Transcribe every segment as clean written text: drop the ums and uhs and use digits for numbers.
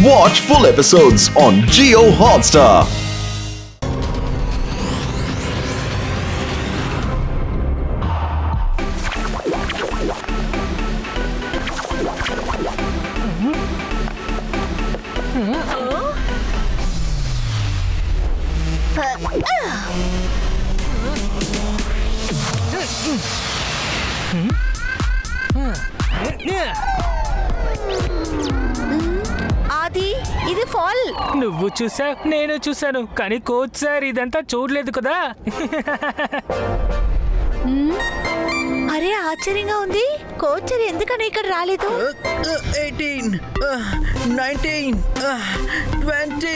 Watch full episodes on Jio Hotstar. ఆది ఇది fall. నువ్వు చూసా, నేను చూసాను, కానీ కోచ్ సార్ ఇదంతా చూడలేదు కదా. అరే ఆశ్చర్యంగా ఉంది. కోచ్ ఎందుకని ఇక్కడ రాలేదు? 18, 19, 20.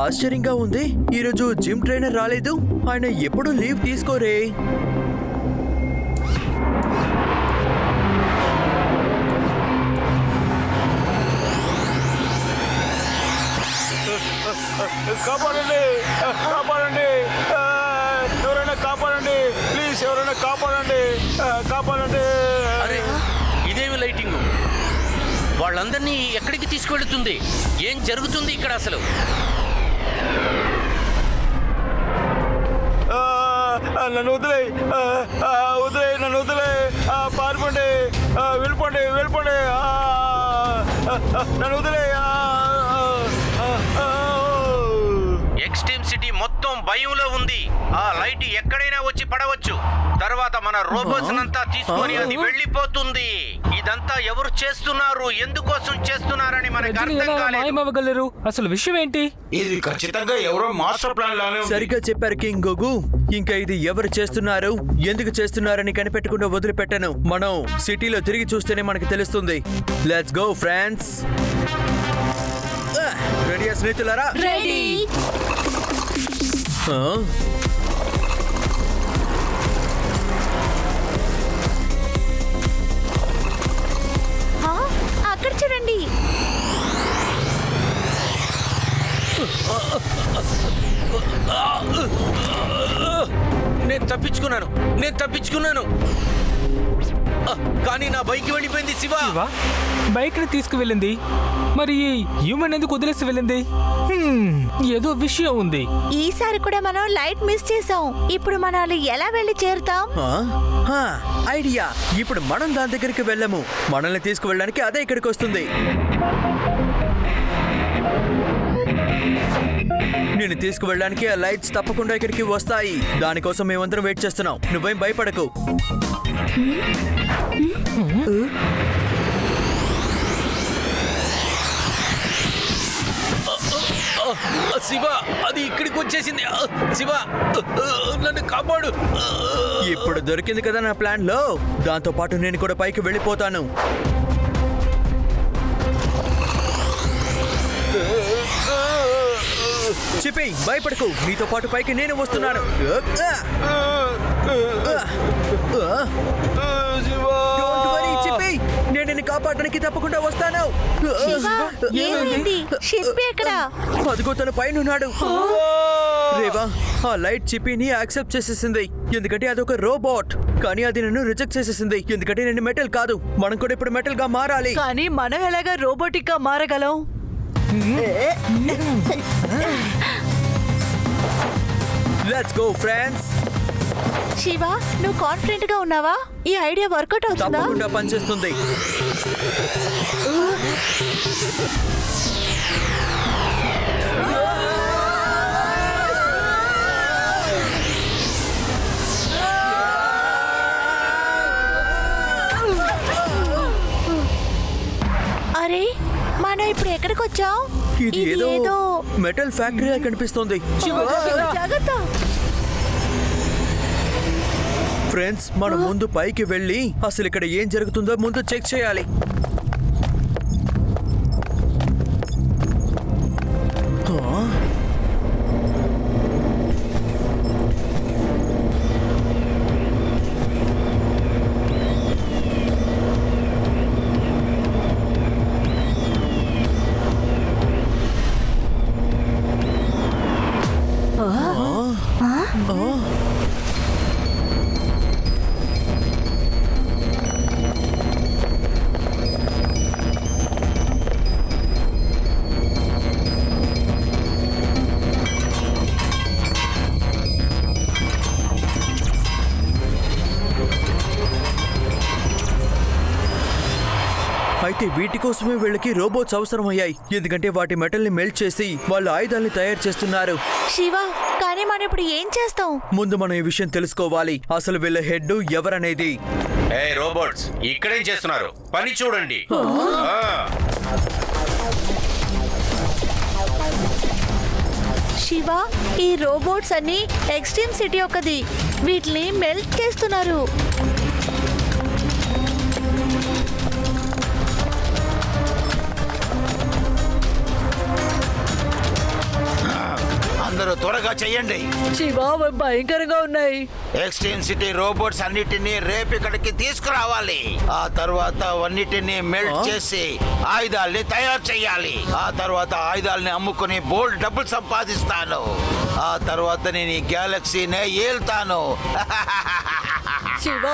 ఆశ్చర్యంగా ఉంది. ఈరోజు జిమ్ ట్రైనర్ రాలేదు. ఆయన ఎప్పుడు లీవ్ తీసుకోరే. కాపాడండి, కాపాడండి, ఎవరైనా కాపాడండి, ప్లీజ్ ఎవరైనా కాపాడండి, కాపాడండి. అరే ఇదేమి లైటింగ్? వాళ్ళందరినీ ఎక్కడికి తీసుకువెళుతుంది? ఏం జరుగుతుంది ఇక్కడ అసలు? నన్ను వదిలే, వదిలే, నన్ను వదిలే, పారిపోండి, వెళ్ళిపోండి, వెళ్ళిపోండి, నన్ను వదిలే. ఎక్స్ట్రీమ్ సిటీ మొత్తం భయంలో ఉంది. ఆ లైట్ ఎక్కడైనా వచ్చి పడవచ్చు. తర్వాత మన రోబోట్స్ అంతా తీసుకొని అది వెళ్ళిపోతుంది. ఇదంతా ఎవరు చేస్తున్నారు, ఎందుకోసం చేస్తున్నారని మనకు అర్థం కాలేదు. మాయమవ్వగలరు? అసలు విషయం ఏంటి? ఇది ఖచ్చితంగా ఎవరో మాస్టర్ ప్లాన్ లానే ఉంది. సరిగ్గా చెప్పారు కింగ్ గోగు. ఇంకా ఇది ఎవరు చేస్తున్నారు, ఎందుకు చేస్తున్నారని కనిపెట్టకుండా వదిలిపెట్టను. మనం సిటీలో తిరిగి చూస్తేనే మనకు తెలుస్తుంది. Let's go friends. రెడీయా స్నేహితులారా? రెడీ. అక్కడ చూడండి. నేను తప్పించుకున్నాను, కానీ నా బైక్ వెళ్ళిపోయింది. శివ, బైక్ ని తీసుకువెళ్ళింది, మరి హ్యూమన్ ఎందుకు వదిలేసి వెళ్ళింది? ఏదో విషయం ఉంది. ఈసారి కూడా మనం లైట్ మిస్ చేసాం. ఇప్పుడు మనం ఎలా వెళ్ళి చేరుతాం? ఐడియా. ఇప్పుడు మనం దాని దగ్గరికి వెళ్ళము. మనల్ని తీసుకువెళ్ళడానికి అదే ఇక్కడికి వస్తుంది. నేను తీసుకువెళ్ళడానికి ఆ లైట్స్ తప్పకుండా ఇక్కడికి వస్తాయి. దానికోసం మేమందరం వెయిట్ చేస్తున్నాం. నువ్వేం భయపడకు. శివ, అది ఇక్కడికి వచ్చేసింది. శివ, నన్ను కాపాడు. ఇప్పుడు దొరికింది కదా నా ప్లాన్ లో. దాంతో పాటు నేను కూడా పైకి వెళ్ళిపోతాను. చిపి, భయపడకు. నీతో పాటు పైకి నేను వస్తున్నాను. Don't worry, చిపి. నేను నిన్ను కాపాడడానికి తప్పకుండా వస్తాను. ఏమైంది? షిప్ ఎక్కడ? అదిగో తన పైన ఉన్నాడు. రేవా, ఆ లైట్ చిపిని యాక్సెప్ట్ చేసేసింది, ఎందుకంటే అదొక రోబోట్. కానీ అది నన్ను రిజెక్ట్ చేసేసింది, ఎందుకంటే నేను మెటల్ కాదు. మనం కూడా ఇప్పుడు మెటల్ గా మారాలి. కానీ మనం ఎలాగా రోబోటిక్ గా మారగలం? Let's go friends. శివ, నువ్వు కాన్ఫిడెంట్ గా ఉన్నావా? ఈ ఐడియా వర్కౌట్ అవుతుందా? తప్పకుండా పనిచేస్తుంది. అరే, మనం ఇప్పుడు ఎక్కడికి వచ్చాం? ఇది ఏదో మెటల్ ఫ్యాక్టరీ కనిపిస్తుంది. జాగ్రత్త. ఫ్రెండ్స్, మనం ముందు పైకి వెళ్ళి అసలు ఇక్కడ ఏం జరుగుతుందో ముందు చెక్ చేయాలి. అయితే వీటి కోసమే వీళ్ళకి రోబోట్స్ అవసరమయ్యాయి, ఎందుకంటే వాటి మెటల్ ని మెల్ట్ చేసి వాళ్ళు ఆయుధాల్ని తయారు చేస్తున్నారు. శివ, కానీ మనం ఇప్పుడు ఏం చేస్తాం? ముందు మనం ఈ విషయం తెలుసుకోవాలి, అసలు వీళ్ళ హెడ్ ఎవరనేది. ఏ రోబోట్స్, ఇక్కడేం చేస్తున్నారు? పని చూడండి. శివ, ఈ రోబోట్స్ అన్ని ఎక్స్ట్రీమ్ సిటీ ఒకది, వీటిని మెల్ట్ చేస్తున్నారు. అందరూ త్వరగా చెయ్యండి. శివ, భయంకరంగా ఉన్నాయి. ఎక్స్ట్రీమ్ సిటీ రోబోట్స్ అన్నిటినీ రేపు ఇక్కడికి తీసుకురావాలి. ఆ తర్వాత అన్నిటినీ మెల్ట్ చేసి ఆయుధాల్ని తయారు చేయాలి. ఆ తర్వాత ఆయుధాలని అమ్ముకుని బోల్డ్ డబ్బులు సంపాదిస్తాను. ఆ తర్వాత నేను ఈ గ్యాలక్సీనే ఏల్తాను. శివ,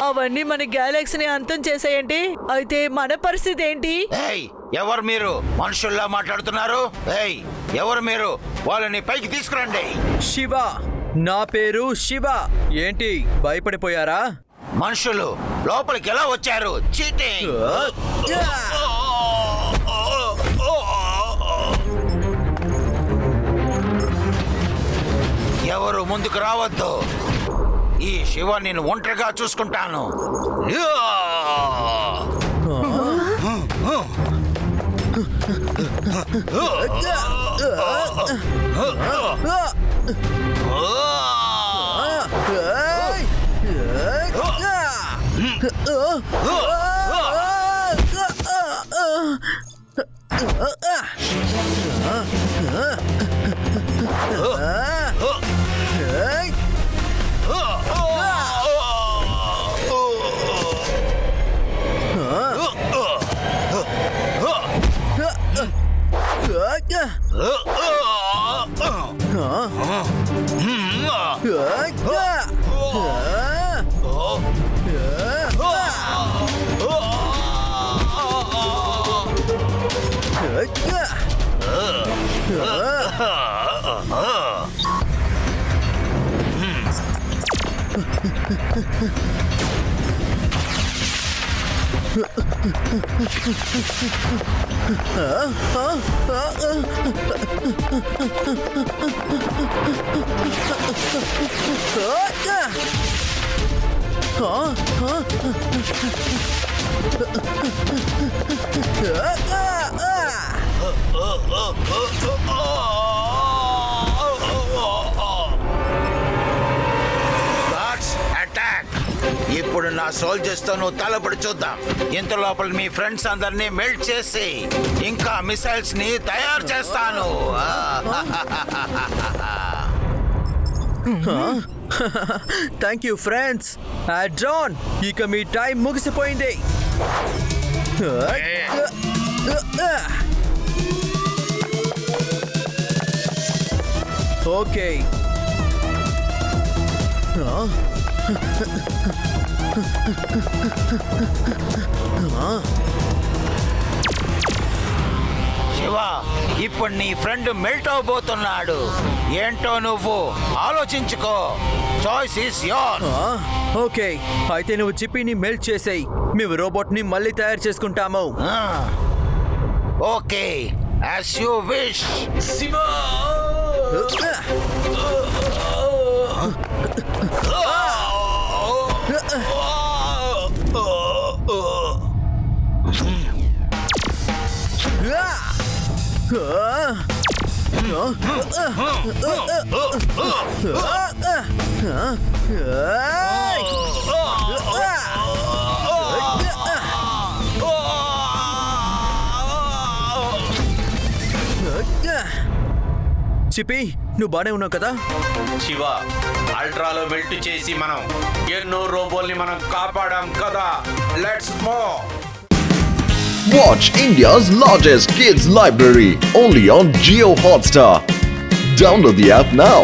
అవన్నీ మన గ్యాలక్సీని అంతం చేసేయండి. అయితే మన పరిస్థితి ఏంటి? ఏయ్, ఎవరు మీరు? మనుషుల్లా మాట్లాడుతున్నారు? ఏయ్, ఎవరు మీరు? వాళ్ళని పైకి తీసుకురండి. శివ, నా పేరు శివ. ఏంటి భయపడిపోయారా? మనుషులు లోపలికి ఎలా వచ్చారు? చీటింగ్. ఎవరు ముందుకు రావద్దు. ఈ శివ నేను ఒంటరిగా చూసుకుంటాను. ఇప్పుడు నా సోల్జర్స్ తో నువ్వు తలపడి చూద్దాం. ఇంత లోపల మీ ఫ్రెండ్స్ అందరినీ మెల్ట్ చేసి ఇంకా మిసైల్స్ ని తయారు చేస్తాను. Thank you friends. జాన్, ఇక మీ టైం ముగిసిపోయింది. ఓకే, శివ, ఇప్పుడు నీ ఫ్రెండ్ మెల్ట్ అవబోతున్నాడు. ఏంటో నువ్వు ఆలోచించుకో. Choice is your. ఓకే, అయితే నువ్వు చిప్పీని మెల్ట్ చేసేయి. మేము రోబోట్ ని మళ్ళీ తయారు చేసుకుంటాము. Okay, as you wish. Chippy, నువ్వు బానే ఉన్నావు కదా? శివ, అల్ట్రాలో మెల్ట్ చేసి మనం ఎన్నో రోబోల్ని మనం కాపాడాం కదా. Let's move. Watch India's largest kids library only on Jio Hotstar. Download the app now.